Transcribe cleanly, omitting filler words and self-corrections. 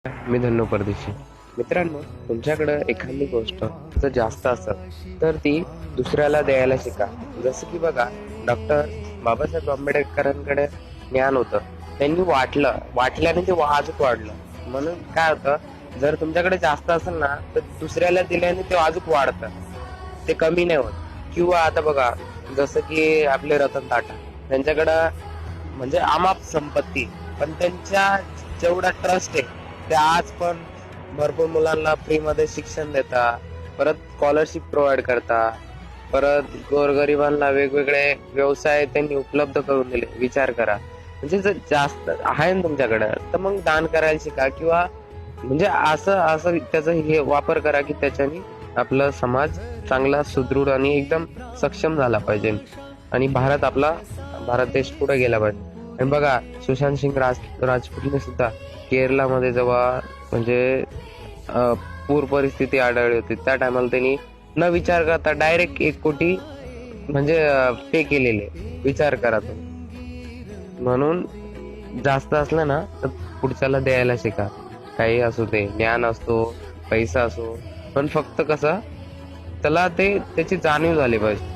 मी धन्नो परदेशी. मित्रांनो, तुमच्याकडे एखादी गोष्ट जर जास्त असेल तर ती दुसऱ्याला द्यायला शिका. जसं की बघा, डॉक्टर बाबासाहेब आंबेडकरांकडे ज्ञान होतं, त्यांनी वाटल्याने ते अजून वाढलं. म्हणून काय होतं, जर तुमच्याकडे जास्त असेल ना तर दुसऱ्याला दिल्याने ते अजून वाढतं, ते कमी नाही होत. किंवा आता बघा, जसं की आपले रतन टाटा, त्यांच्याकडं म्हणजे अमाप संपत्ती, पण त्यांच्या जेवढा ट्रस्ट आहे ते आज पण भरपूर मुलांना फ्री मध्ये शिक्षण देता, परत स्कॉलरशिप प्रोव्हाइड करता, परत गोरगरिबांना वेगवेगळे व्यवसाय त्यांनी उपलब्ध करून दिले. विचार करा, म्हणजे जर जास्त आहे ना तुमच्याकडे तर मग दान करायला शिका. किंवा म्हणजे असं असं त्याचा हे वापर करा की त्याच्याने आपला समाज चांगला सुदृढ आणि एकदम सक्षम झाला पाहिजे, आणि भारत देश पुढे गेला पाहिजे. आणि बघा, सुशांत सिंग राजपूतने सुद्धा केरलामध्ये जेव्हा म्हणजे पूर परिस्थिती आढळली होती, त्या टायमाला त्यांनी न विचार करता डायरेक्ट 1 कोटी म्हणजे पे केलेले. विचार करा तुम्ही. म्हणून जास्त असलं ना तर पुढच्याला द्यायला शिका. काही असू दे, ज्ञान असतो, पैसा असो, पण फक्त कसं त्याला त्याची जाणीव झाली पाहिजे.